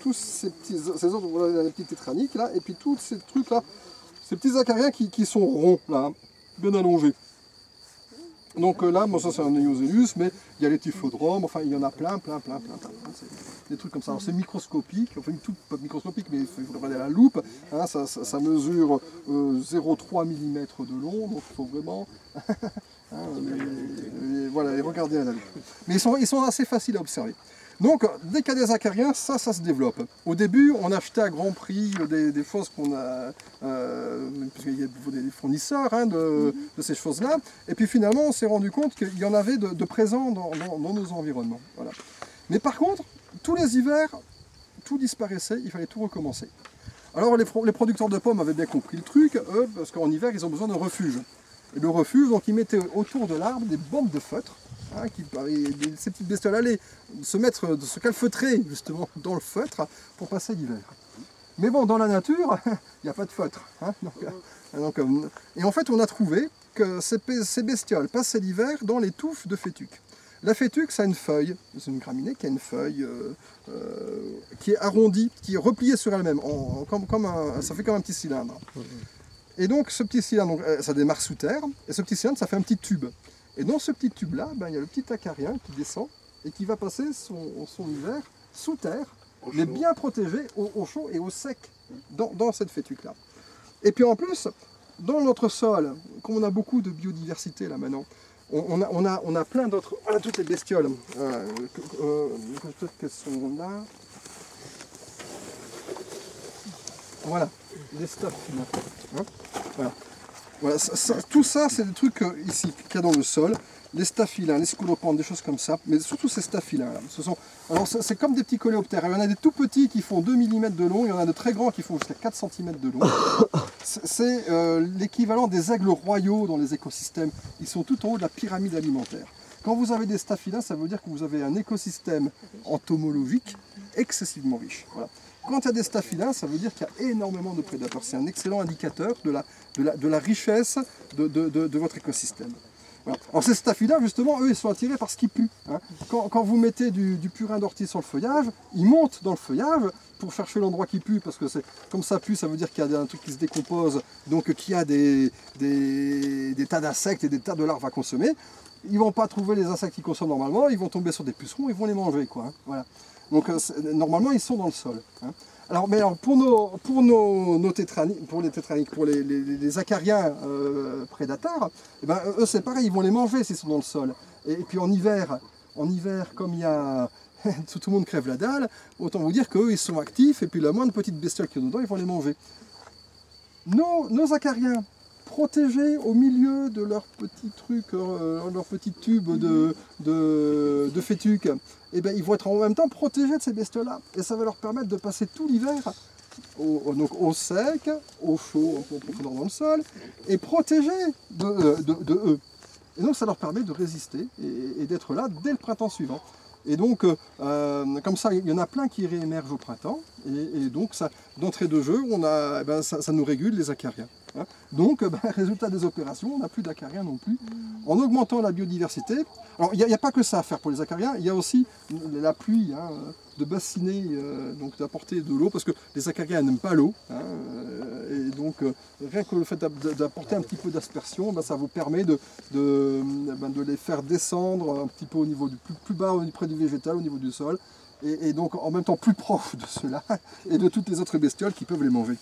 tous ces autres, voilà, les petits tétraniques là, et puis tous ces trucs là, ces petits acariens qui sont ronds là, bien allongés. Donc là, moi ça c'est un Eoselus, mais il y a les typhodromes, enfin il y en a plein. Des trucs comme ça. Alors c'est microscopique, enfin tout pas microscopique, mais il faut regarder à la loupe. Hein, ça mesure 0,3 mm de long, donc il faut vraiment voilà, les regarder à la loupe. Mais ils sont assez faciles à observer. Donc, dès qu'il y a des acariens, ça se développe. Au début, on achetait à grand prix des choses qu'on a, puisqu'il y a des fournisseurs hein, de ces choses-là. Et puis finalement, on s'est rendu compte qu'il y en avait de présents dans nos environnements. Voilà. Mais par contre, tous les hivers, tout disparaissait, il fallait tout recommencer. Alors, les producteurs de pommes avaient bien compris le truc, eux, parce qu'en hiver, ils ont besoin d'un refuge. Et le refuge, donc ils mettaient autour de l'arbre des bandes de feutre. Hein, ces petites bestioles allaient se calfeutrer justement dans le feutre pour passer l'hiver. Mais bon, dans la nature, il n'y a pas de feutre. Hein, et en fait, on a trouvé que ces bestioles passaient l'hiver dans les touffes de fétuque. La fétuque, ça a une feuille, c'est une graminée qui a une feuille qui est arrondie, qui est repliée sur elle-même, ça fait comme un petit cylindre. Et donc ce petit cylindre, ça démarre sous terre, et ce petit cylindre, ça fait un petit tube. Et dans ce petit tube-là, il y a le petit acarien qui descend et qui va passer son hiver sous terre, mais bien protégé au chaud et au sec dans cette fétuque-là. Et puis en plus, dans notre sol, comme on a beaucoup de biodiversité là maintenant, on a plein d'autres, voilà toutes les bestioles, peut-être qu'elles sont là. Voilà, les staphyla. Hein, voilà, tout ça, c'est des trucs ici qu'il y a dans le sol. Les staphylins, les scolopendres, des choses comme ça, mais surtout ces staphylins. Alors c'est comme des petits coléoptères. Il y en a des tout petits qui font 2 mm de long, il y en a de très grands qui font jusqu'à 4 cm de long. C'est l'équivalent des aigles royaux dans les écosystèmes. Ils sont tout en haut de la pyramide alimentaire. Quand vous avez des staphylins, ça veut dire que vous avez un écosystème entomologique excessivement riche. Voilà. Quand il y a des staphylins, ça veut dire qu'il y a énormément de prédateurs. C'est un excellent indicateur de la richesse de votre écosystème. Voilà. Alors ces staphylins, justement, eux, ils sont attirés par ce qui pue. Hein. Quand vous mettez du purin d'ortie sur le feuillage, ils montent dans le feuillage pour chercher l'endroit qui pue, parce que comme ça pue, ça veut dire qu'il y a un truc qui se décompose, donc qu'il y a des tas d'insectes et des tas de larves à consommer. Ils ne vont pas trouver les insectes qu'ils consomment normalement, ils vont tomber sur des pucerons, ils vont les manger, quoi. Hein. Voilà. Donc normalement, ils sont dans le sol. Hein. Alors pour les tétraniques, pour les acariens prédateurs, eh ben, eux c'est pareil, ils vont les manger s'ils sont dans le sol. Et puis en hiver, comme il y a tout le monde crève la dalle, autant vous dire qu'eux ils sont actifs, et puis la moindre petite bestiole qu'il y a dedans, ils vont les manger. Nos acariens, protégés au milieu de leur petit truc, leur petit tube de fétuque, et bien ils vont être en même temps protégés de ces bestioles-là. Et ça va leur permettre de passer tout l'hiver au sec, au chaud, en profondeur dans le sol, et protégés de eux. Et donc ça leur permet de résister et d'être là dès le printemps suivant. Et donc, comme ça, il y en a plein qui réémergent au printemps, et donc, d'entrée de jeu, ça nous régule les acariens. Hein. Donc, résultat des opérations, on n'a plus d'acariens non plus. En augmentant la biodiversité, alors il n'y a pas que ça à faire pour les acariens, il y a aussi la pluie, hein, de bassiner, donc d'apporter de l'eau, parce que les acariens n'aiment pas l'eau, hein, et donc rien que le fait d'apporter un petit peu d'aspersion, ça vous permet de les faire descendre un petit peu au niveau plus bas, près du végétal, au niveau du sol, et donc en même temps plus proche de ceux-là, et de toutes les autres bestioles qui peuvent les manger.